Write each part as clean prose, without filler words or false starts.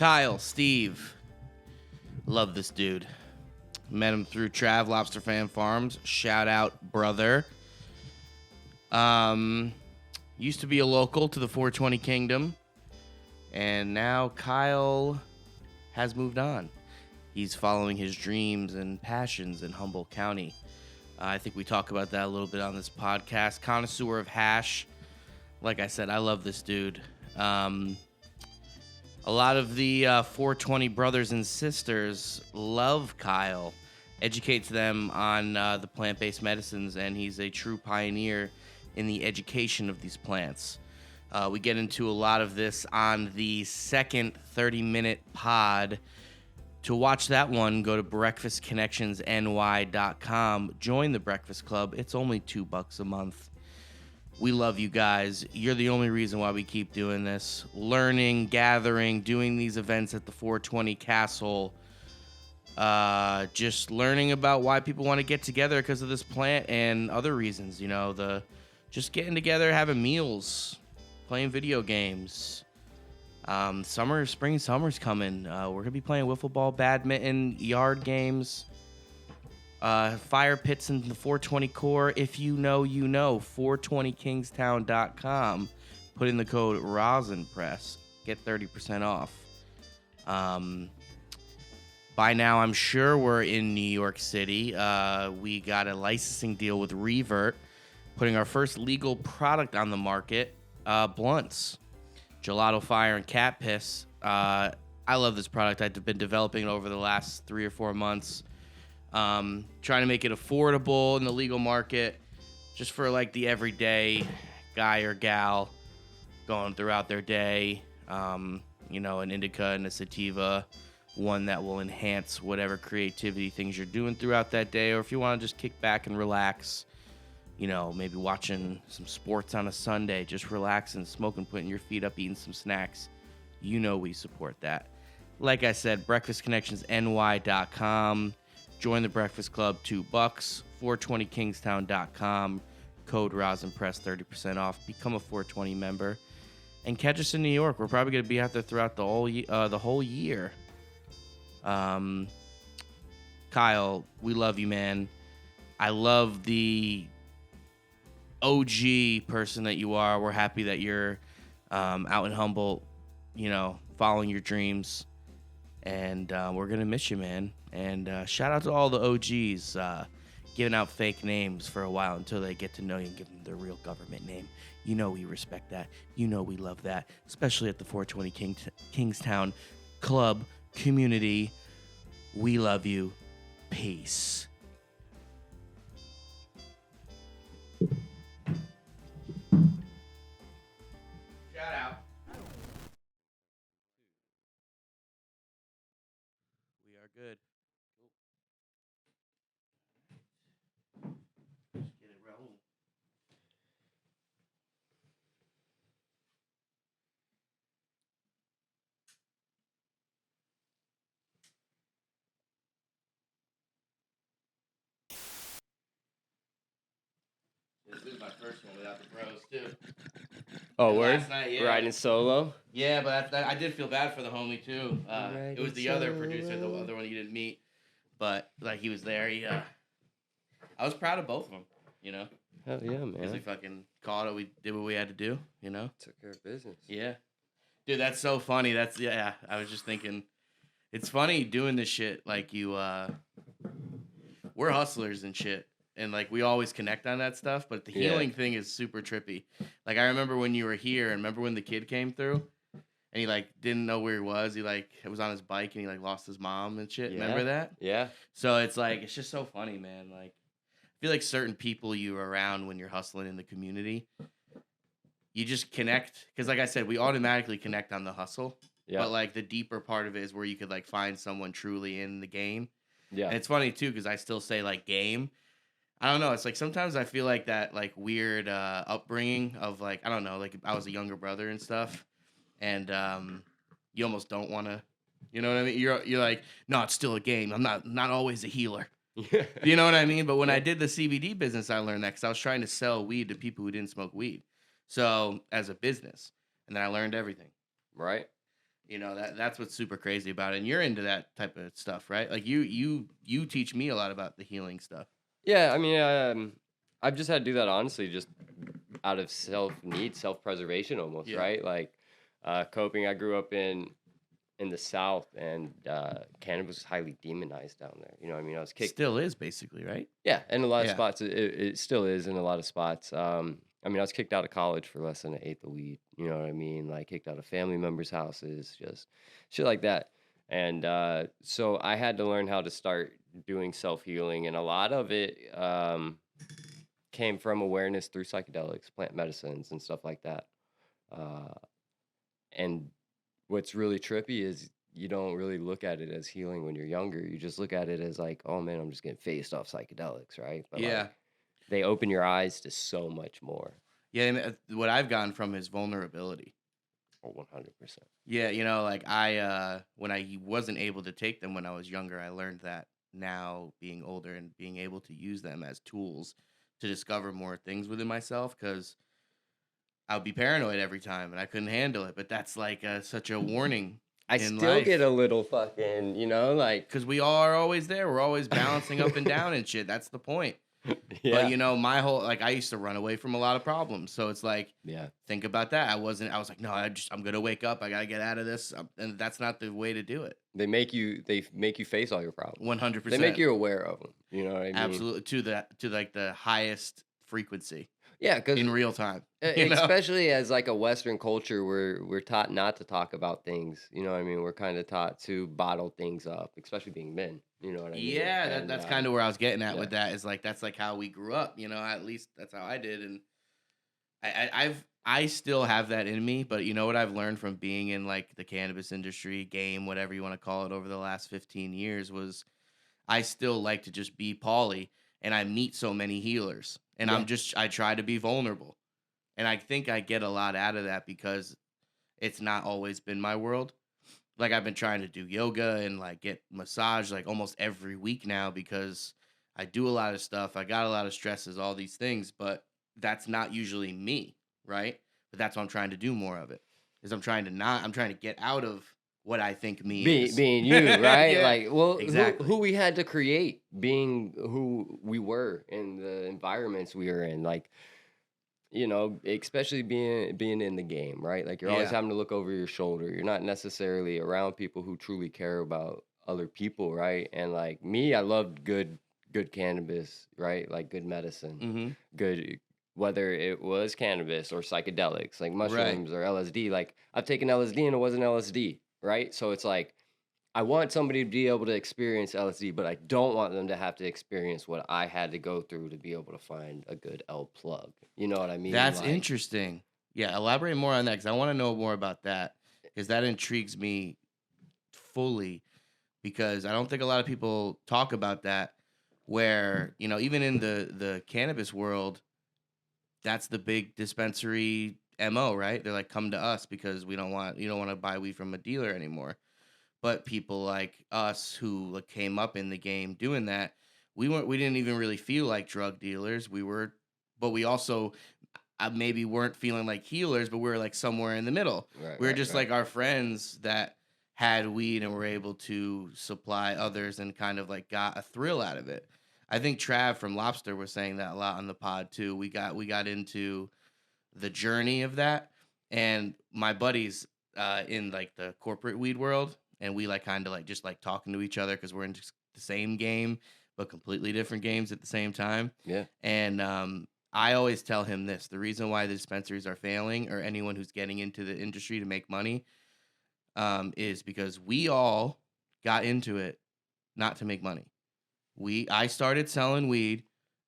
Kyle, Steve. Love this dude. Met him through Trav Lobster Fan Farms. Shout out, brother. Used to be a local to the 420 Kingdom. And now Kyle has moved on. He's following his dreams and passions in Humboldt County. I think we talk about that a little bit on this podcast. Connoisseur of hash. Like I said, I love this dude. A lot of the 420 brothers and sisters love Kyle, educates them on the plant-based medicines, and he's a true pioneer in the education of these plants. We get into a lot of this on the second 30-minute pod. To watch that one, go to breakfastconnectionsny.com. Join the Breakfast Club. It's only $2 a month. We love you guys. You're the only reason why we keep doing this. Learning, gathering, doing these events at the 420 Castle. Just learning about why people want to get together because of this plant and other reasons. You know, just getting together, having meals, playing video games. Summer's coming. We're going to be playing wiffle ball, badminton, yard games. Fire pits in the 420 core. If you know, you know. 420kingstown.com. Put in the code Rosin Press. Get 30% off. By now, I'm sure we're in New York City. We got a licensing deal with Revert, putting our first legal product on the market, blunts. Gelato Fire and Cat Piss. I love this product. I've been developing it over the last 3 or 4 months. Trying to make it affordable in the legal market, just for like the everyday guy or gal going throughout their day. You know, an indica and a sativa, one that will enhance whatever creativity things you're doing throughout that day. Or if you want to just kick back and relax, you know, maybe watching some sports on a Sunday, just relaxing, smoking, putting your feet up, eating some snacks. You know we support that. Like I said, breakfastconnectionsny.com. Join the Breakfast Club, $2. 420kingstown.com. Code Rosin Press, 30% off. Become a 420 member. And catch us in New York. We're probably going to be out there throughout the whole year. Kyle, we love you, man. I love the OG person that you are. We're happy that you're out in Humboldt, you know, following your dreams. And we're going to miss you, man. And shout out to all the OGs giving out fake names for a while until they get to know you and give them their real government name. You know we respect that. You know we love that, especially at the 420 Kingstown Club community. We love you. Peace. Shout out. We are good. Let's get it rolling. This is my first one without the bros, too. Oh, And word? last night, yeah. Riding solo? Yeah, but I did feel bad for the homie, too. It was the other producer, the solo. other one you didn't meet. But, like, he was there. I was proud of both of them, you know? Hell yeah, Because we man. fucking caught it. We did what we had to do, you know? Took care of business. Yeah. Dude, that's so funny. Yeah, I was just thinking, it's funny doing this shit. Like, we're hustlers and shit. And, like, we always connect on that stuff. But the healing thing is super trippy. Like, I remember when you were here, and remember when the kid came through? And he, like, didn't know where he was. He, like, was on his bike, and he, like, lost his mom and shit. Yeah. Remember that? Yeah. So it's, like, it's just so funny, man. Like, I feel like certain people you're around when you're hustling in the community, you just connect. Because, like I said, we automatically connect on the hustle. Yeah. But, like, the deeper part of it is where you could, like, find someone truly in the game. Yeah. And it's funny, too, because I still say, like, game. I don't know. It's, like, sometimes I feel like that, like, weird upbringing of, like, I don't know. Like, I was a younger brother and stuff. And you almost don't want to, you know what I mean? You're like, no, it's still a game. I'm not always a healer. You know what I mean? But when I did the CBD business, I learned that because I was trying to sell weed to people who didn't smoke weed. So as a business. And then I learned everything. Right. You know, that's what's super crazy about it. And you're into that type of stuff, right? Like you teach me a lot about the healing stuff. Yeah, I mean, I've just had to do that honestly, just out of self-need, self-preservation almost, Yeah. right? Like coping. I grew up in the South, and cannabis was highly demonized down there. You know what I mean? I was kicked. Still is basically, right? Yeah, in a lot of Yeah. spots, it still is in a lot of spots. I mean, I was kicked out of college for less than an eighth of weed. You know what I mean? Like kicked out of family members' houses, just shit like that. And so I had to learn how to start doing self healing, and a lot of it came from awareness through psychedelics, plant medicines, and stuff like that. Uh, and what's really trippy is you don't really look at it as healing when you're younger. You just look at it as like, oh man, I'm just getting phased off psychedelics, right? But Yeah. like, they open your eyes to so much more. Yeah, and what I've gotten from is vulnerability. Oh, 100%. Yeah, you know, like I when I wasn't able to take them when I was younger, I learned that now being older and being able to use them as tools to discover more things within myself cuz I would be paranoid every time and I couldn't handle it, but that's like such a warning I in still get life a little fucking, like, cuz we all are always there. We're always balancing up and down and shit. That's the point. But yeah, you know, my whole like I used to run away from a lot of problems. So it's like yeah. think about that. I was like, no, I'm going to wake up. I got to get out of this. And that's not the way to do it. They make you face all your problems. They make 100%. you aware of them. You know what I mean? Absolutely to like the highest frequency Yeah, because in real time, you know? especially as like a Western culture, we're taught not to talk about things. You know what I mean? We're kind of taught to bottle things up, especially being men. You know what I mean? Yeah, And that's kind of where I was getting at yeah, with that is like that's like how we grew up, you know, at least that's how I did. And I still have that in me, but you know what I've learned from being in like the cannabis industry, game, whatever you want to call it over the last 15 years was I still like to just be Paulie and I meet so many healers and yeah, I try to be vulnerable. And I think I get a lot out of that because it's not always been my world. Like I've been trying to do yoga and like get massage like almost every week now because I do a lot of stuff. I got a lot of stresses, all these things, but that's not usually me, right? But that's what I'm trying to do more of it. Is I'm trying to get out of what I think me is. being you, right? Yeah, Like, well, who exactly. we had to create, being who we were in the environments we were in, like, especially being in the game, right? Like you're always Yeah. having to look over your shoulder. You're not necessarily around people who truly care about other people, right? And like me, I loved good cannabis, right? Like good medicine, Mm-hmm. good, whether it was cannabis or psychedelics, like Right. mushrooms or LSD. Like I've taken LSD and it wasn't LSD, right? So it's like I want somebody to be able to experience LSD, but I don't want them to have to experience what I had to go through to be able to find a good L plug. You know what I mean? That's Like, interesting. Yeah, elaborate more on that because I want to know more about that because that intrigues me fully because I don't think a lot of people talk about that. Where you know, even in the cannabis world, that's the big dispensary mo, right? They're like, come to us because you don't want to buy weed from a dealer anymore. But people like us who like, came up in the game doing that, we didn't even really feel like drug dealers. But we also maybe weren't feeling like healers, but we were like somewhere in the middle. right, We were right, just right. like our friends that had weed and were able to supply others and kind of like got a thrill out of it. I think Trav from Lobster was saying that a lot on the pod too. We got into the journey of that, and my buddies in like the corporate weed world, and we like kind of like just like talking to each other because we're in just the same game but completely different games at the same time. Yeah. And I always tell him this: the reason why the dispensaries are failing, or anyone who's getting into the industry to make money, is because we all got into it not to make money. I started selling weed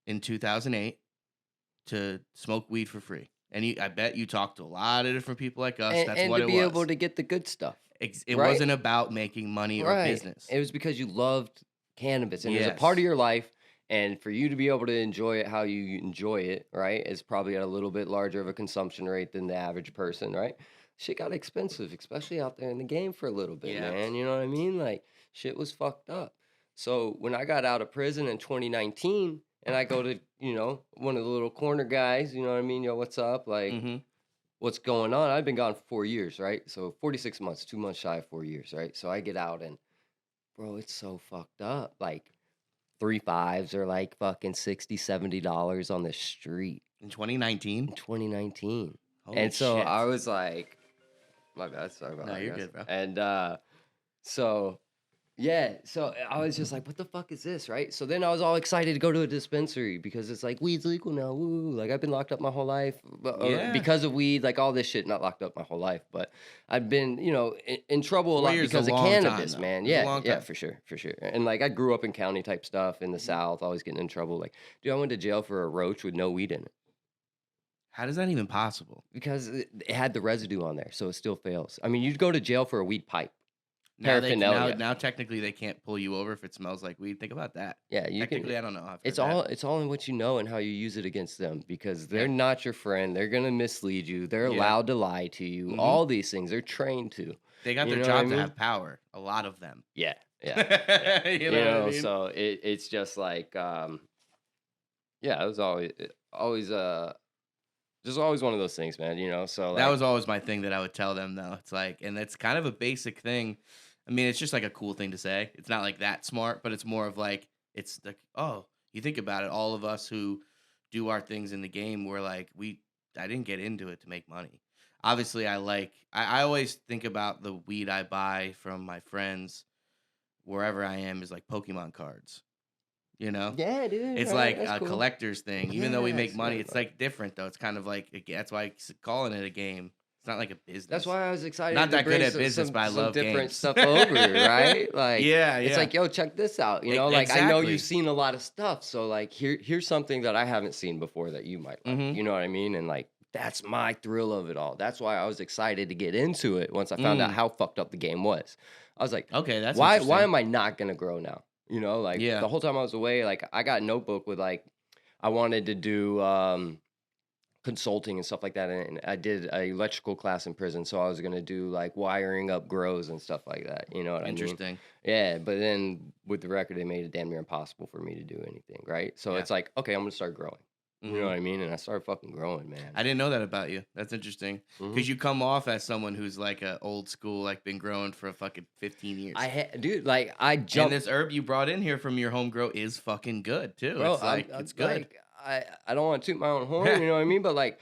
in 2008 to smoke weed for free. And I bet you talked to a lot of different people like us. That's And what to it be able was. to get the good stuff, It right? wasn't about making money or Right. business. It was because you loved cannabis and it was a part Yes. of your life. And for you to be able to enjoy it how you enjoy it, right, is probably at a little bit larger of a consumption rate than the average person, right? Shit got expensive, especially out there in the game for a little bit, Yeah. man. You know what I mean? Like, shit was fucked up. So when I got out of prison in 2019 and I go to, one of the little corner guys, you know what I mean? Yo, what's up? Like, Mm-hmm. what's going on. I've been gone for 4 years, right? So 46 months, 2 months shy of 4 years, right? So I get out and, bro, it's so fucked up. Like 3.5s are like fucking $60, $70 on the street In 2019? in 2019. Holy And so shit. I was like, my bad, sorry about No, that, you're guys. good, bro. And so yeah, so I was just like, what the fuck is this, right? So then I was all excited to go to a dispensary because it's like weed's legal now. Woo! Like I've been locked up my whole life Yeah. because of weed, like all this shit. Not locked up my whole life, but I've been, in trouble a 4 lot years is a because of long time, cannabis, though. man. It's a Yeah, long yeah, time. for sure, for sure. And like I grew up in county type stuff in the Mhm. South, always getting in trouble. Like, dude, I went to jail for a roach with no weed in it How is that even possible? because it had the residue on there, so it still fails. I mean, you'd go to jail for a weed pipe, Now paraphernalia. now technically they can't pull you over if it smells like weed. Think about that. Yeah, you can. Technically, I don't know. I've It's heard that. all in what you know and how you use it against them because they're Yeah. not your friend. They're gonna mislead you. They're Yeah. allowed to lie to you. Mhm. All these things they're trained to. They got You their know what I job to mean? have power. A lot of them. Yeah, yeah. You know what I mean? So it's just like yeah, it was always just always one of those things, man. So That like was always my thing that I would tell them, though. It's like, and it's kind of a basic thing. I mean, it's just like a cool thing to say. It's not like that smart, but it's more of like, it's like, oh, you think about it. All of us who do our things in the game, we're like, I didn't get into it to make money. Obviously, I always think about the weed I buy from my friends wherever I am is like Pokemon cards. You know, yeah, dude, it's right? like That's a cool. collector's thing. Even though we make Yes, money, yeah, it's bro. like different though. It's kind of like that's why calling it a game. It's not like a That's business. why I was excited Not to that good bring at some business, some, but I some love different games. stuff over, right? Like Yeah, it's yeah. like, yo, check this out. Like I know you've Exactly. seen a lot of stuff, so like here's something that I haven't seen before that you might like. Mhm. You know what I mean? And like that's my thrill of it all. That's why I was excited to get into it once I found out Mm. how fucked up the game was. I was like, Okay, that's why interesting. am I not gonna grow now? Like Yeah. the whole time I was away, like I got a notebook with like I wanted to do consulting and stuff like that, and I did a electrical class in prison, so I was gonna do like wiring up grows and stuff like that. You know what I mean? Interesting. Yeah, but then with the record, they made it damn near impossible for me to do anything, right? So Yeah. it's like, okay, I'm gonna start growing. You know Mhm. what I mean? And I started fucking growing, man. I didn't know that about you. That's interesting hmm because you come off as someone who's like a old school, like been growing for fucking 15 years. Dude, like I And jumped, this herb you brought in here from your home grow is fucking good too. bro. It's like it's good. Like I don't want to toot my own horn, you know what I mean? But like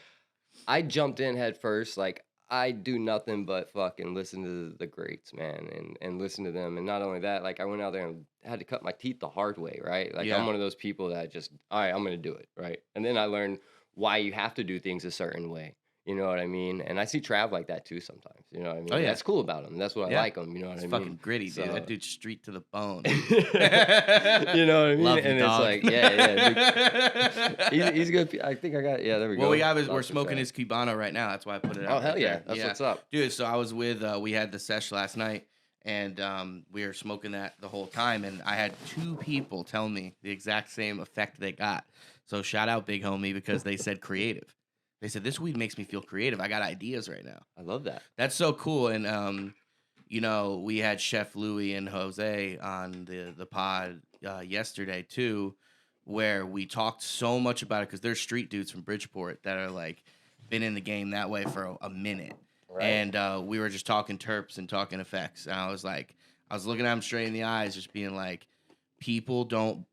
I jumped in head first. Like I do nothing but fucking listen to the greats, man, and listen to them. And not only that, like I went out there and had to cut my teeth the hard way, right? Like I'm Yeah. one of those people that just, all right, I'm gonna do it, right? And then I learned why you have to do things a certain way. You know what I mean? And I see Trav like that too sometimes. You know what I mean? Oh yeah. That's cool about him. That's what I Yeah. like him. You know what It's I mean? fucking gritty, dude. That So dude's street to the bone. you know what I mean? Love you, And it's dog. like, yeah. He's good. I think I got. Yeah, there we Well, go. we're Lots of smoking Trav. his Cubano right now. That's why I put it Oh out hell right yeah, there. that's Yeah, what's up. dude. So I was with. We had the sesh last night, and we were smoking that the whole time. And I had two people tell me the exact same effect they got. So shout out, big homie, because they said creative. They said this weed makes me feel creative. I got ideas right now. I love that. That's so cool. And we had Chef Louie and Jose on the pod yesterday too, where we talked so much about it because they're street dudes from Bridgeport that are like been in the game that way for a minute. Right. And we were just talking terps and talking effects. And I was looking at them straight in the eyes, just being like, people don't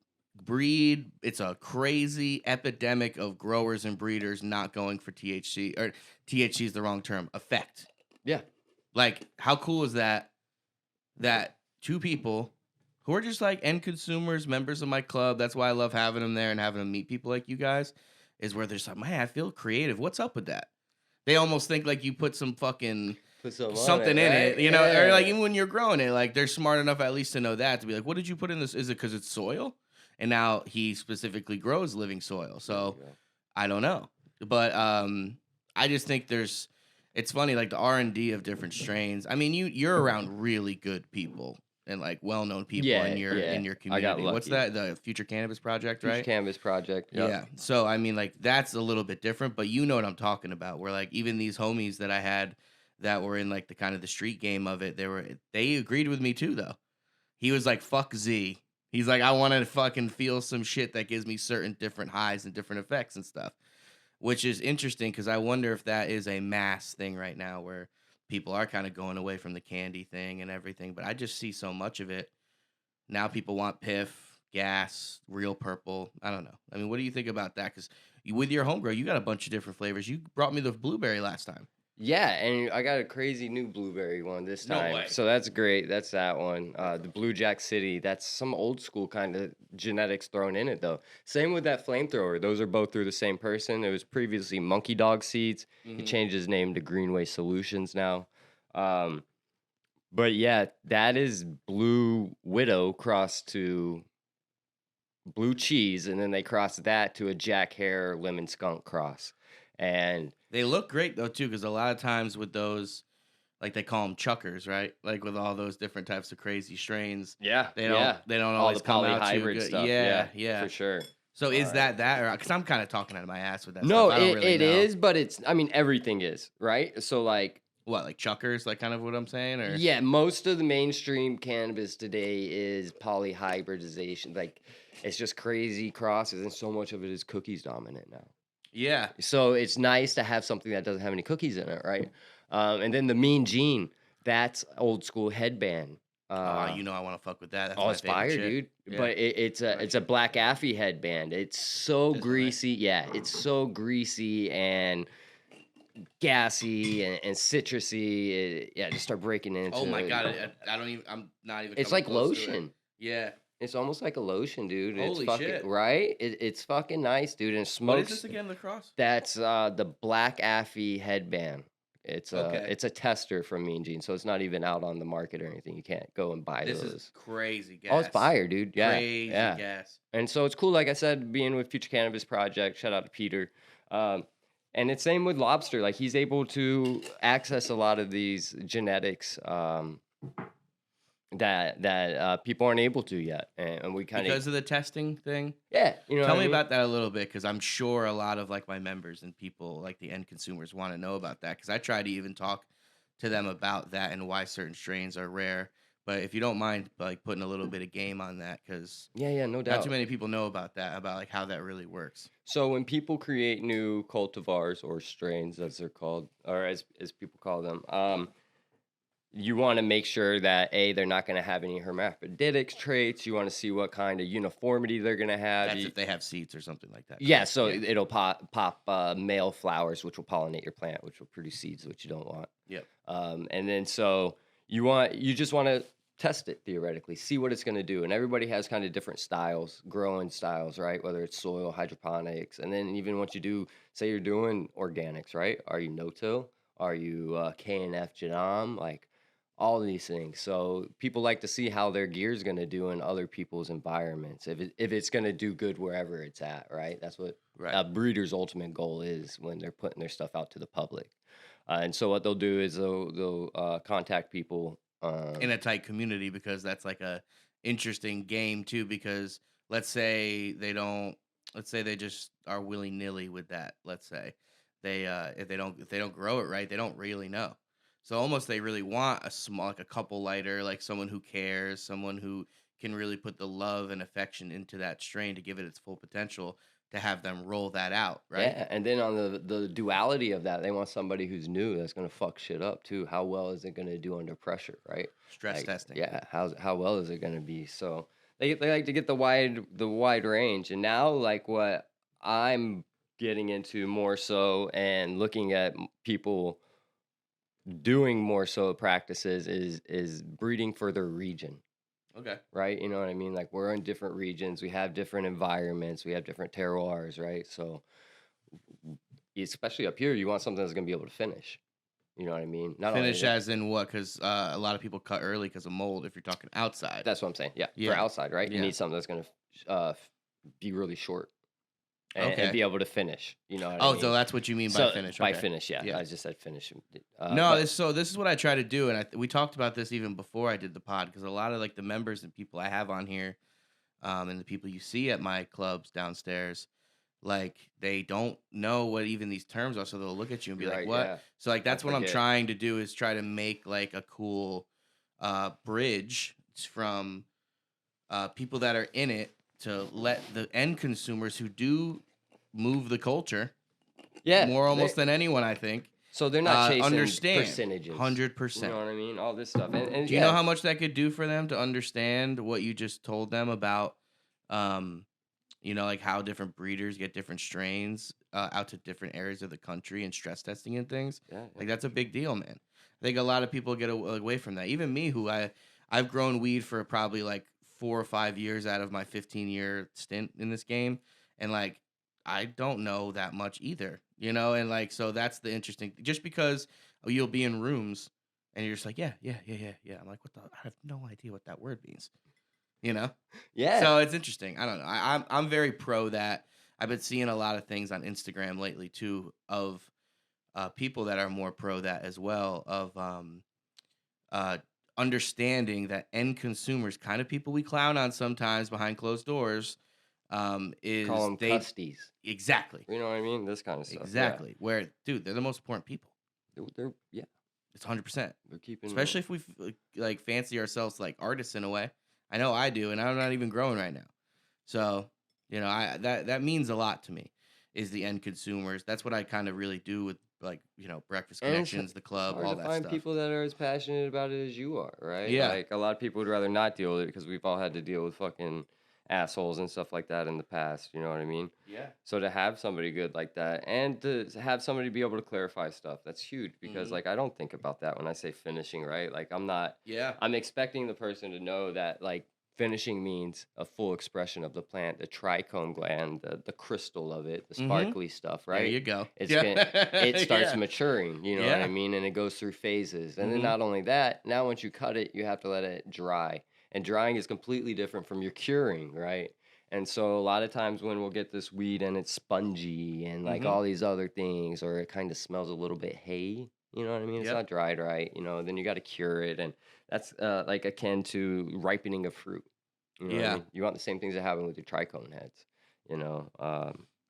breed. It's a crazy epidemic of growers and breeders not going for THC, or THC is the wrong term, effect. Yeah. Like, how cool is that? That two people who are just like end consumers, members of my club. That's why I love having them there and having them meet people like you guys. Is where they're just like, man, I feel creative. What's up with that? They almost think like you put some fucking Put something in it, or like even when you're growing it, like they're smart enough at least to know that to be like, what did you put in this? Is it because it's soil? And now he specifically grows living soil, so I don't know, but I just think it's funny, like the R&D of different strains. I mean, you're around really good people and like well-known people Yeah, in your yeah. community. I got What's lucky. that? The Future Cannabis Project, Future right? Cannabis Project. Yep. Yeah. So I mean, like that's a little bit different, but you know what I'm talking about. Where like even these homies that I had that were in like the kind of the street game of it, they agreed with me too though. He was like, fuck Z. He's like, I want to fucking feel some shit that gives me certain different highs and different effects and stuff. which is interesting because I wonder if that is a mass thing right now where people are kind of going away from the candy thing and everything. But I just see so much of it now. People want Piff, Gas, Real Purple. I don't know. I mean, what do you think about that? Because with your homegrown, you got a bunch of different flavors. You brought me the blueberry last time. Yeah, and I got a crazy new blueberry one this No time. way. So that's great. That's that one. The Blue Jack City. That's some old school kind of genetics thrown in it though. Same with that flamethrower. Those are both through the same person. It was previously Monkey Dog Seeds. He Hmm. changed his name to Greenway Solutions now. Um, but yeah, that is Blue Widow crossed to Blue Cheese, and then they crossed that to a Jack Hare Lemon Skunk cross. And They look great though too, because a lot of times with those, like they call them chuckers, right? Like with all those different types of crazy strains, yeah, they don't yeah. they don't All always the come out too polyhybrid good. stuff. Yeah, Yeah, yeah. for sure. So All is right. that or because I'm kind of talking out of my ass with that stuff. No, I don't really it know is, but it's, I mean, everything is, right? So, like, what like chuckers, like kind of what I'm saying, or yeah, most of the mainstream cannabis today is polyhybridization. Like, it's just crazy crosses, and so much of it is cookies dominant now. yeah. So it's nice to have something that doesn't have any cookies in it, right? And then the Mean Gene, that's old school headband. Oh, Uh, you know I want to fuck with that. That's oh, my it's favorite fire, shit. dude. Yeah, But it's a black Affy headband. It's so this one, right? greasy. Yeah, it's so greasy and gassy and citrusy. Yeah, just start breaking Oh my into. god, I don't even. I'm not even It's coming like close to it. lotion. Yeah. It's almost like a lotion, dude. It's Holy fucking shit. right. It's fucking nice, dude. And it What is this smokes. again? Lacrosse. That's the Black Affy headband. Okay. It's a tester from Mean Gene, so it's not even out on the market or anything. You can't go and buy This is those. crazy Oh, it's gas. fire, dude. Yeah, Crazy yeah. gas. And so it's cool, like I said, being with Future Cannabis Project. Shout out to Peter. Um, and it's same with Lobster. Like he's able to access a lot of these genetics that people aren't able to yet, and we kind of Because of the testing thing. yeah, you know Tell what I me mean. about that a little bit, because I'm sure a lot of like my members and people, like the end consumers, want to know about that. Because I try to even talk to them about that and why certain strains are rare. But if you don't mind, like putting a little bit of game on that, because Yeah, yeah, no not too doubt. many people know about that, about like how that really works. So when people create new cultivars or strains, as they're called, or as people call them, you want to make sure that they're not going to have any hermaphroditic traits. You want to see what kind of uniformity they're going to have. That's if they have seeds or something like that, Yeah, correct? so Yeah. it'll pop male flowers, which will pollinate your plant, which will produce seeds, which you don't want. Yep. And then so you just want to test it theoretically, see what it's going to do. And everybody has kind of different styles, growing styles, right? Whether it's soil, hydroponics, and then even once you do, say you're doing organics, right? Are you no-till? Are you K&F Genome? Like all these things. So people like to see how their gear is going to do in other people's environments. If it's going to do good wherever it's at, right? That's what Right. a breeder's ultimate goal is when they're putting their stuff out to the public. And so what they'll do is they'll contact people. In a tight community, because that's like a interesting game too, because let's say they just are willy-nilly with that. Let's say they if they don't grow it right, they don't really know. So almost they really want a small, like a couple lighter, like someone who cares, someone who can really put the love and affection into that strain to give it its full potential, to have them roll that out, right? Yeah, and then on the duality of that, they want somebody who's new that's gonna fuck shit up too. How well is it gonna do under pressure, right? Stress Like, testing. yeah, how well is it gonna be? So they like to get the wide range, and now like what I'm getting into more so and looking at people doing more so practices is breeding for their region, Okay. right? You know what I mean? Like we're in different regions, we have different environments, we have different terroirs, right? So especially up here, you want something that's gonna be able to finish. You know what I mean? Not only Finish that, as in what? Because a lot of people cut early because of mold. If you're talking outside. that's what I'm saying. Yeah, for Yeah. outside, right? You Yeah. need something that's gonna be really short and Okay. be able to finish. You know what I Oh, so mean? that's what you mean by So finish. by Okay. finish, yeah, Yeah. I just said finish. No, But this is what I try to do, and we talked about this even before I did the pod, because a lot of like the members and people I have on here, and the people you see at my clubs downstairs, like they don't know what even these terms are, so they'll look at you and be you're like, right, "What?" yeah, So like I that's what I'm forget. trying to do, is try to make like a cool bridge from people that are in it, to let the end consumers who do move the culture Yeah, more almost than anyone, I think. so they're not chasing Understand percentages. You know 100%. what I mean? All this stuff, and Do you know yeah, how much that could do for them to understand what you just told them about, um, like how different breeders get different strains out to different areas of the country and stress testing and things? yeah, yeah, Like that's a for sure. big deal, man. I think a lot of people get away from that. Even me, who I've grown weed for probably like 4 or 5 years out of my 15-year stint in this game, and like I don't know that much either, and like so that's the interesting. Just because you'll be in rooms and you're just like, yeah, yeah, yeah, yeah, yeah. I'm like, what the? I have no idea what that word means. You know. Yeah, So it's interesting. I don't know. I'm very pro that. I've been seeing a lot of things on Instagram lately too of people that are more pro that as well of uh, understanding that end consumers, kind of people we clown on sometimes behind closed doors, call is them they custies. exactly, You know what I mean? This kind of stuff. Yeah, exactly where dude they're the most important people. they're yeah, It's 100%. they're keeping Especially if we like fancy ourselves like artists in a way. I know I do, and I'm not even growing right now. So, I that means a lot to me. Is the end consumers. That's what I kind of really do with like Breakfast and Connections, the it's club, hard all to that find stuff. people that are as passionate about it as you are, right? Yeah. Like a lot of people would rather not deal with it because we've all had to deal with fucking assholes and stuff like that in the past. You know what I mean? Yeah. So to have somebody good like that and to have somebody be able to clarify stuff, that's huge because Hmm. like I don't think about that when I say finishing, right? Like I'm not Yeah. I'm expecting the person to know that like finishing means a full expression of the plant, the trichome gland, the crystal of it, the Hmm. sparkly stuff, There right? you go. It's Yeah. going it starts Yeah. maturing, you know what I Yeah. mean? And it goes through phases. And then Hmm. not only that, now once you cut it, you have to let it dry. And drying is completely different from your curing, right? And so a lot of times when we'll get this weed and it's spongy and like Hmm. all these other things, or it kind of smells a little bit hay, you know what I mean? It's Yep. not dried right, then you got to cure it. And that's like akin to ripening of fruit. You know what I Yeah. mean? You want the same things that happen with your trichome heads. You know,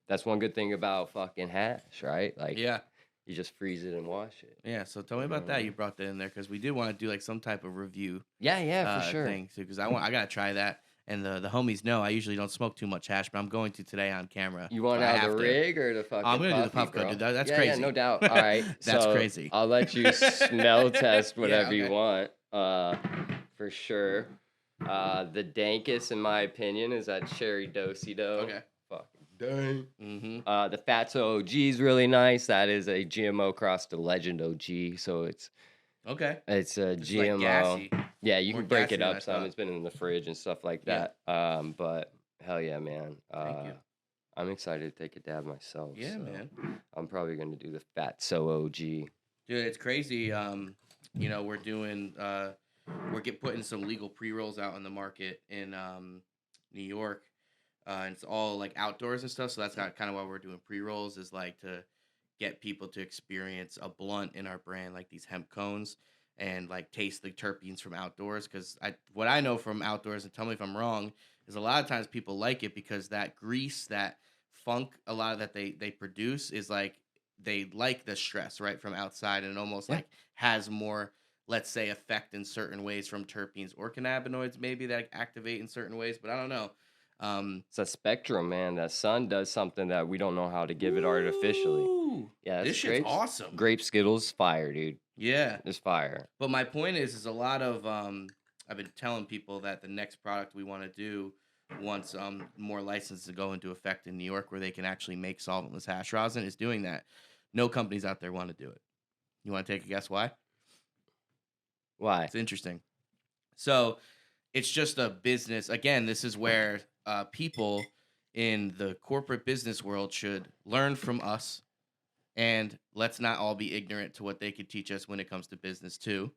that's one good thing about fucking hash, right? Like Yeah. you just freeze it and wash it. Yeah. So tell me You know about what I that. You mean? brought that in there because we did want to do like some type of review Yeah, yeah, for sure. thing too. Because I gotta try that. And the homies know I usually don't smoke too much hash, but I'm going to today on camera, You so want I out the have to. rig or the I'm fucking gonna do the puffy, puff code, dude. bro? That's Yeah, yeah, no crazy. doubt. All right, That's so crazy. I'll let you smell test Yeah. whatever you Okay. want, for sure. The dankest, in my opinion, is that cherry dosey dough. Okay. Fucking dang. Mm-hmm. The Fatso OG is really nice. That is a GMO cross to Legend OG, so Okay. it's a It's like GMO. gassy, Yeah, you more can break gassy it than I up some. thought. It's been in the fridge and stuff like Yeah. that. But hell yeah, man. Thank you. I'm excited to take a dab myself. Yeah, So man. I'm probably gonna do the Fatso OG. Dude, it's crazy. We're doing putting some legal pre rolls out on the market in New York. And it's all like outdoors and stuff. So that's kind of why we're doing pre rolls is like to get people to experience a blunt in our brand, like these hemp cones, and like taste the terpenes from outdoors. Because what I know from outdoors, and tell me if I'm wrong, is a lot of times people like it because that grease, that funk, a lot of that they produce is like they like the stress right from outside, and it almost Yeah, like has more, let's say, effect in certain ways from terpenes or cannabinoids maybe that activate in certain ways, but I don't know. it's a spectrum, man. That sun does something that we don't know how to give it artificially. Woo! Yeah, This that's shit's grapes. awesome. Grape Skittles, fire, dude. Yeah. It's fire. But my point is a lot of I've been telling people that the next product we want to do once more licenses go into effect in New York where they can actually make solventless hash rosin is doing that. No companies out there want to do it. You want to take a guess why? Why? It's interesting. So it's just a business. Again, this is where people in the corporate business world should learn from us. And let's not all be ignorant to what they could teach us when it comes to business too.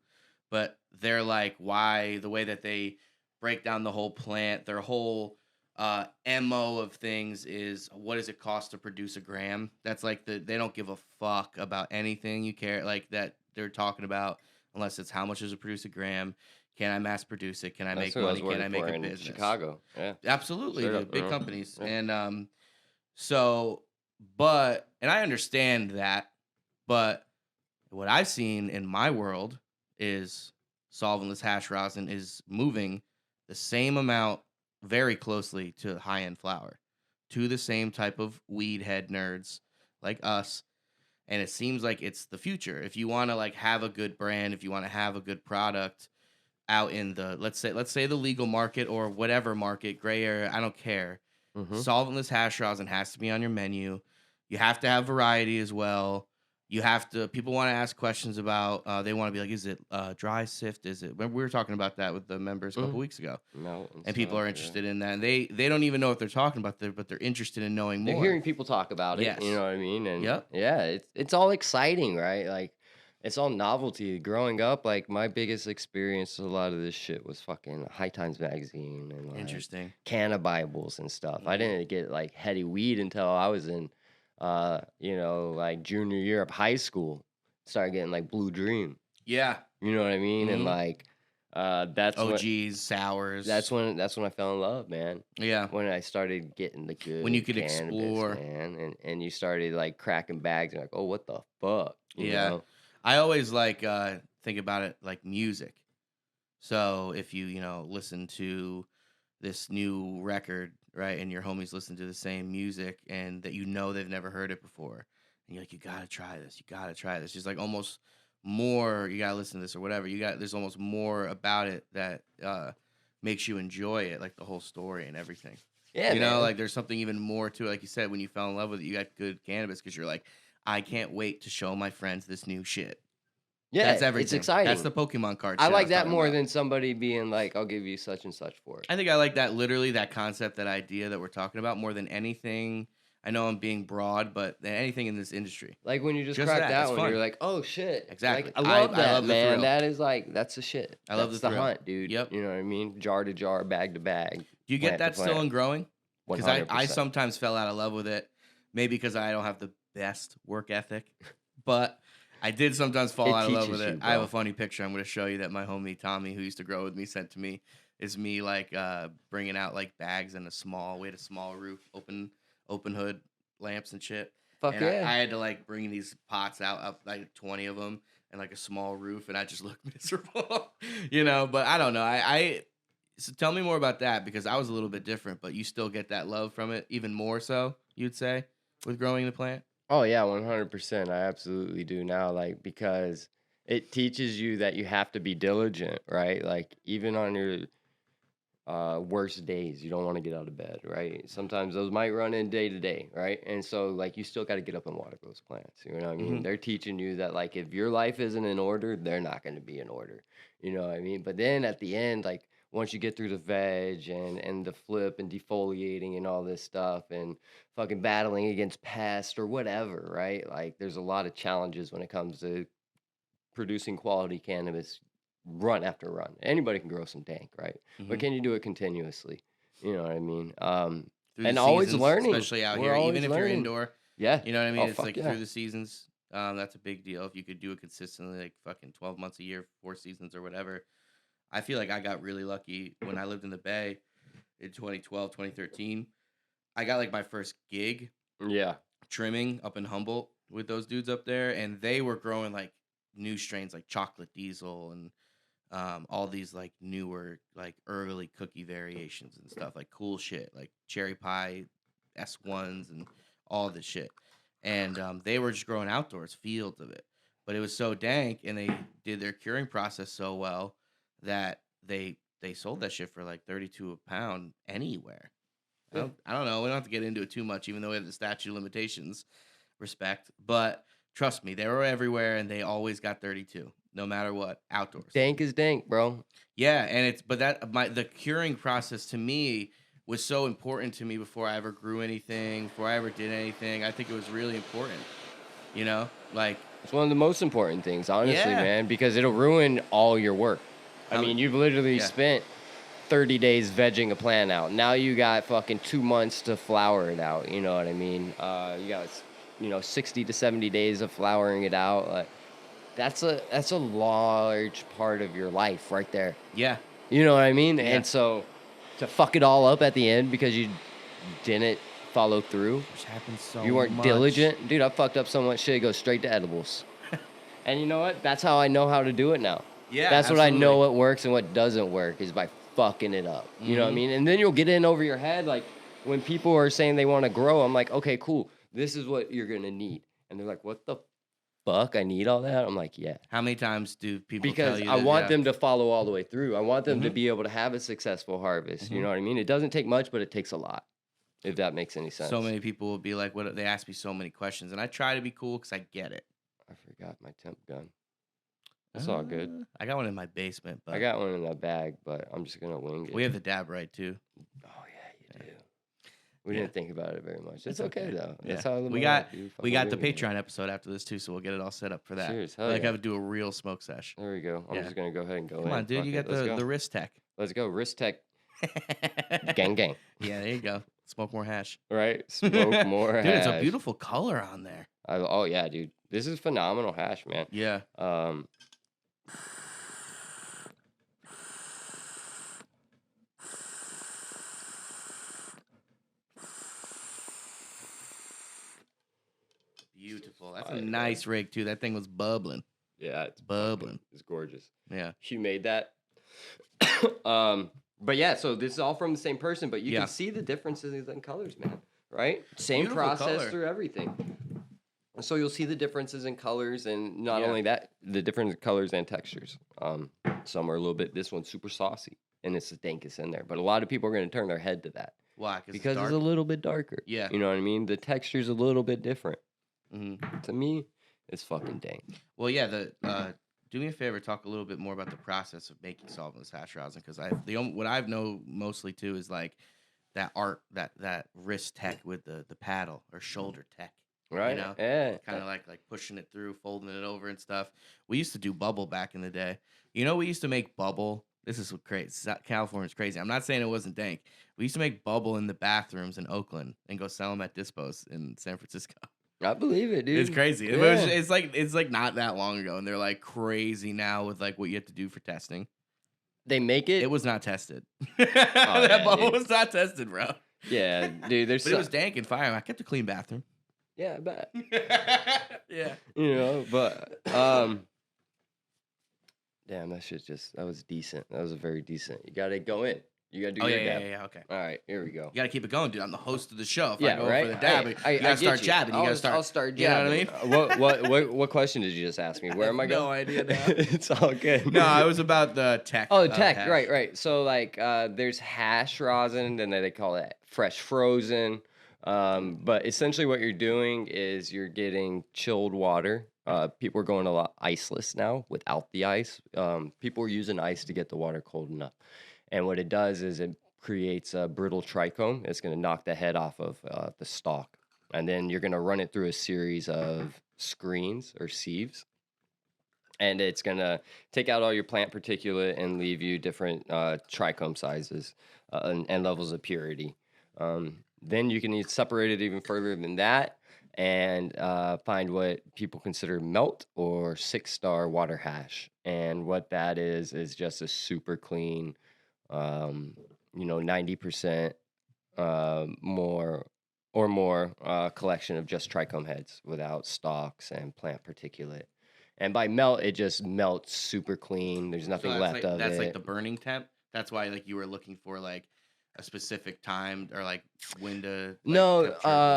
But they're like, why the way that they break down the whole plant, their whole MO of things is what does it cost to produce a gram? That's like they don't give a fuck about anything you care like that they're talking about unless it's how much does it produce a gram? Can I mass produce it? Can I That's make who I was money? Can working I make for a in business? Chicago. Yeah, Absolutely, straight up. dude. Big companies. Yeah. And so and I understand that, but what I've seen in my world is solventless hash rosin is moving the same amount very closely to high end flower, to the same type of weed head nerds like us, and it seems like it's the future. If you want to like have a good brand, if you want to have a good product out in the let's say the legal market or whatever market, gray area, I don't care. Mm-hmm. Solventless hash rosin has to be on your menu. You have to have variety as well. You have to. People want to ask questions about. They want to be like, is it dry sift? Is it? We were talking about that with the members a couple weeks ago, No, and people are interested in that. And they don't even know what they're talking about there, but they're interested in knowing They're more. hearing people talk about it. Yes. You know what I mean? And Yep. yeah, it's all exciting, right? Like it's all novelty. Growing up, like my biggest experience with a lot of this shit was fucking High Times magazine and like Interesting. Canna Bibles and stuff. I Mhm. didn't get like heady weed until I was in like junior year of high school. Started getting like Blue Dream. Yeah. You know what I mean? And Mhm. like that's when OGs, sours. that's when I fell in love, man. Yeah. When I started getting the good When you could cannabis, explore. man, and you started like cracking bags and like, oh, what the fuck, you Yeah. know? I always like think about it like music. So if you listen to this new record, right, and your homies listen to the same music and that they've never heard it before, and you're like, you gotta try this, you gotta try this. Just like almost more, you gotta listen to this or whatever. There's almost more about it that makes you enjoy it, like the whole story and everything. Yeah, man. Like there's something even more to it. Like you said, when you fell in love with it, you got good cannabis because you're like, I can't wait to show my friends this new shit. Yeah, That's it's everything. exciting. That's the Pokemon card I shit like was that talking more about. than somebody being like, I'll give you such and such for it. I think I like that, literally, that concept, that idea that we're talking about more than anything. I know I'm being broad, but than anything in this industry. Like when you just Just crack that, that it's one, fun. you're like, oh shit. Exactly. Like, I love that, I love the man. thrill. That is like, that's the shit. I love That's the the thrill. hunt, dude. Yep. You know what I mean? Jar to jar, bag to bag. Do you get plant to that still plant. in growing? Because I 100%. sometimes fell out of love with it. Maybe because I don't have the best work ethic. But I did sometimes fall It out of love with teaches it. you, I have bro. a funny picture I'm going to show you that my homie Tommy, who used to grow with me, sent to me. Is me like bringing out like bags in we had a small roof, open hood lamps and shit. Fuck And yeah. I had to like bring these pots out, up like 20 of them, and like a small roof, and I just looked miserable, But I don't know. So tell me more about that, because I was a little bit different, but you still get that love from it, even more so, you'd say, with growing the plant. Oh yeah, 100%. I absolutely do now, like because it teaches you that you have to be diligent, right? Like even on your worst days, you don't want to get out of bed, right? Sometimes those might run in day to day, right? And so like you still got to get up and water those plants. You know what I mean? Mhm. They're teaching you that like if your life isn't in order, they're not going to be in order. You know what I mean? But then at the end, like once you get through the veg and the flip and defoliating and all this stuff and fucking battling against pests or whatever, right? Like there's a lot of challenges when it comes to producing quality cannabis run after run. Anybody can grow some dank, right? But Mhm. can you do it continuously? You know what I mean? Through And the always seasons, learning. especially out We're here, even always if you're learning. indoor. Yeah. You know what I mean? Oh, It's fuck like yeah. through the seasons. That's a big deal. If you could do it consistently, like fucking 12 months a year, 4 seasons or whatever. I feel like I got really lucky when I lived in the Bay in 2012, 2013. I got like my first gig Yeah. trimming up in Humboldt with those dudes up there, and they were growing like new strains like chocolate diesel and all these like newer, like early cookie variations and stuff, like cool shit, like cherry pie S1s and all this shit. And they were just growing outdoors, fields of it. But it was so dank, and they did their curing process so well that they sold that shit for like 32 a pound anywhere. Yeah. I don't know. We don't have to get into it too much, even though we have the statute of limitations respect. But trust me, they were everywhere, and they always got 32, no matter what, outdoors. Dank is dank, bro. Yeah, and the curing process to me was so important to me before I ever grew anything, before I ever did anything. I think it was really important. Like It's one of the most important things, honestly, Yeah. man, because it'll ruin all your work. I How- mean, you've literally yeah. spent 30 days vegging a plant out. Now you got fucking 2 months to flower it out. You know what I mean? You got 60 to 70 days of flowering it out. Like that's a large part of your life right there. Yeah. You know what I mean? Yeah. And so to fuck it all up at the end because you didn't follow through, Which happens so you weren't much. diligent, dude. I fucked up so much shit. It goes straight to edibles. And you know what? That's how I know how to do it now. Yeah, That's what I know absolutely. what works and what doesn't work is by fucking it up. You know what I Mhm. mean? And then you'll get in over your head. Like when people are saying they want to grow, I'm like, okay, cool. this is what you're gonna need. And they're like, what the fuck? I need all that? I'm like, yeah. How many times do people tell Because you I that? want Yeah. them to follow all the way through. I want them to Mhm. be able to have a successful harvest. You Mhm. know what I mean? It doesn't take much, but it takes a lot. If that makes any sense. So many people will be like, "What?" They ask me so many questions, and I try to be cool because I get it. I forgot my temp gun. It's all good. I got one in my basement, I but got one in the bag, but I'm just gonna wing it. we have the dab right too. Oh yeah, you do. We Yeah. didn't think about it very much. It's It's okay okay. though. Yeah. That's how We got the Patreon episode after this too, so we'll get it all set up for that. Cheers. I Hell like yeah. have to do a real smoke sesh. There we go. I'm Yeah. just gonna go ahead and go in. Come on, dude, Fuck you it. got Let's go. the wrist tech. Let's go. Wrist tech gang gang. Yeah, there you go. Smoke more hash. Right? Smoke more Dude, hash. it's a beautiful color on there. Oh yeah, dude. This is phenomenal hash, man. Yeah. Beautiful. That's a nice rig too. That thing was bubbling. Yeah, it's Bubbling. It's gorgeous. Yeah. She made that. But yeah, so this is all from the same person, but you Yeah. can see the differences in colors, man. Right? Same Beautiful process color. through everything. So you'll see the differences in colors, and not Yeah. only that, the different colors and textures. Some are a little bit. This one's super saucy, and it's the dankest in there. But a lot of people are going to turn their head to that Why? because it's it's a little bit darker. Yeah. You know what I mean? The texture's a little bit different. Mm-hmm. To me, it's fucking dank. Well, yeah. Do me a favor, talk a little bit more about the process of making solventless hash rosin, because what I've know mostly too is like that that wrist tech with the paddle or shoulder tech. Right? You know? Yeah. Kind of like pushing it through, folding it over and stuff. We used to do bubble back in the day. You know, we used to make bubble. This is what crazy. California's crazy. I'm not saying it wasn't dank. We used to make bubble in the bathrooms in Oakland and go sell them at dispos in San Francisco. I believe it, dude. It's crazy. Yeah. It's like not that long ago, and they're like crazy now with like what you have to do for testing. They make it. It was not tested. yeah, That bubble dude. was not tested, bro. Yeah, dude. There's But it was dank and fire. I kept a clean bathroom. yeah, I bet. Yeah. You know, but damn, that was decent. That was a very decent. You gotta go in. You gotta do Oh your yeah, dab. yeah. Okay. All right, here we go. You gotta keep it going, dude. I'm the host of the show. If Yeah, I go right. for the dab, you gotta get start jabbing. You gotta start. I'll start You know jabbing. what I mean? What question did you just ask me? Where am I going? No idea now. It's all good. No, it was about the tech. Oh, of tech, hash. right. So like, there's hash rosin, and they call it fresh frozen. But essentially, what you're doing is you're getting chilled water. People are going a lot iceless now without the ice. People are using ice to get the water cold enough, and what it does is it creates a brittle trichome. It's going to knock the head off of the stalk, and then you're going to run it through a series of screens or sieves. And it's going to take out all your plant particulate and leave you different trichome sizes and levels of purity. Then you can separate it even further than that and find what people consider melt or 6-star water hash. And what that is just a super clean, 90% more collection of just trichome heads without stalks and plant particulate. And by melt, it just melts super clean. There's nothing left of it. That's like the burning temp. That's why like you were looking for like a specific time or like when to. Like, No,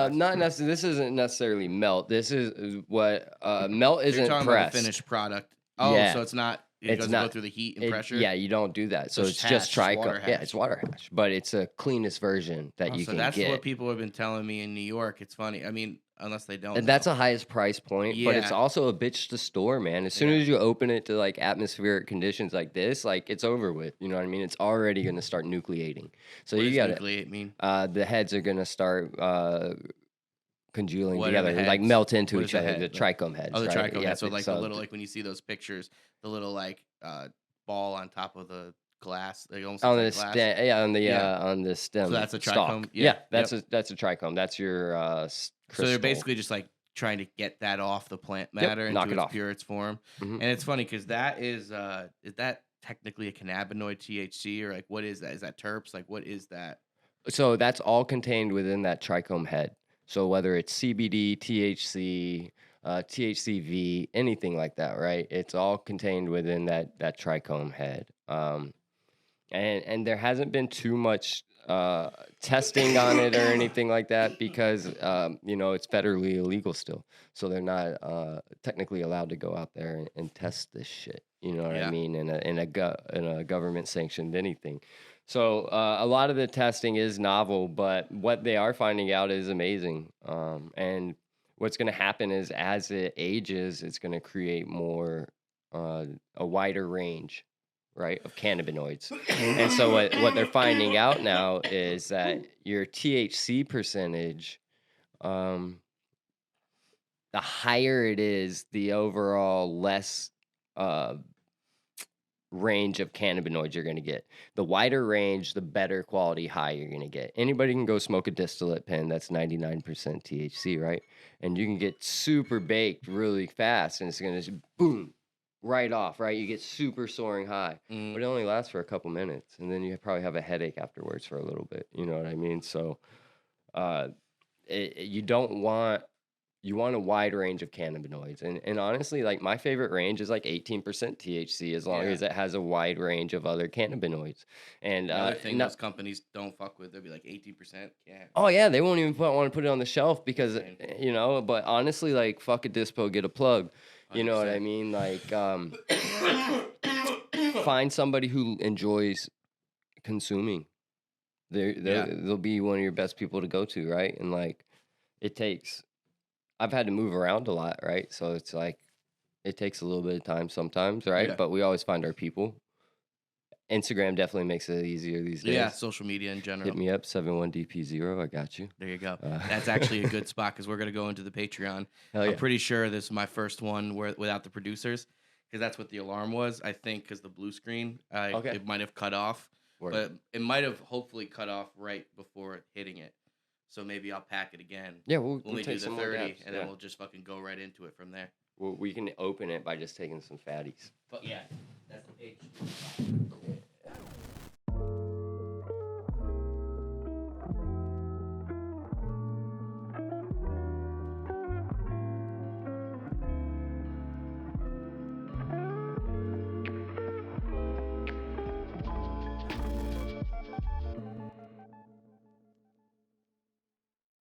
not necessarily. This isn't necessarily melt. This is what melt so isn't you're talking pressed. about the finished product. Oh, Yeah. so it's not. It doesn't go through the heat and pressure. Yeah, you don't do that. So So it's it's just hash, water trichome. hash. Yeah, it's water hash, but it's the cleanest version that you so can that's get. what people have been telling me in New York. It's funny. I mean, unless they don't. And that's know. the highest price point, but it's Yeah. also a bitch to store, man. As soon Yeah. as you open it to like atmospheric conditions like this, like it's over with. You know what I mean? It's already going to start nucleating. So What you does got to nucleate mean? the heads are going to start congealing What are the together, like heads? melt into What is each the other. head? The trichome heads. Oh, the right? trichome. Yeah, So like the little like when you see those pictures, the little like ball on top of the glass. They almost on look the like glass. stem, yeah, Yeah. on the stem. So that's a stalk. trichome? Yeah, Yeah, that's a trichome. That's your So they're crystal. basically just like trying to get that off the plant Yep, matter knock into it its off. purest form. Mhm. And it's funny because that is that technically a cannabinoid THC or like what is that? Is that terps? Like what is that? So that's all contained within that trichome head. So whether it's CBD, THC, THCV, anything like that, right? It's all contained within that trichome head. And there hasn't been too much testing on it or anything like that because it's federally illegal still, so they're not technically allowed to go out there and test this shit. You know what I Yeah. mean? In a government sanctioned anything. So a lot of the testing is novel, but what they are finding out is amazing. And what's going to happen is as it ages, it's going to create more a wider range, right, of cannabinoids. And so what they're finding out now is that your THC percentage, the higher it is, the overall less range of cannabinoids you're going to get. The wider range, the better quality high you're going to get. Anybody can go smoke a distillate pen that's 99% THC, right? And you can get super baked really fast, and it's going to boom right off, right? You get super soaring high, but it only lasts for a couple minutes, and then you probably have a headache afterwards for a little bit. You know what I mean? So you don't want you want a wide range of cannabinoids. And honestly, like my favorite range is like 18% THC as long Yeah. as it has a wide range of other cannabinoids. And Another thing most companies don't fuck with, they'll be like 18%. Yeah. oh yeah, they won't even want to put it on the shelf because Insane. but honestly, like fuck a dispo, get a plug. You know what I 100%. mean? Like find somebody who enjoys consuming. Yeah. They'll be one of your best people to go to, right? And like it takes I've had to move around a lot, right? So it's like it takes a little bit of time sometimes, right? Yeah. But we always find our people. Instagram definitely makes it easier these Yeah, days. social media in general. Hit me up, 71DP0. I got you. There you go. That's actually a good spot because we're going to go into the Patreon. Hell I'm yeah. pretty sure this is my first one without the producers because that's what the alarm was. I think because the blue screen, Okay. it might have cut off, Word. but it might have hopefully cut off right before hitting it. So maybe I'll pack it again. Yeah, when we'll we take do the some more 30, dabs. and then we'll just fucking go right into it from there. We can open it by just taking some fatties. But yeah, that's the page.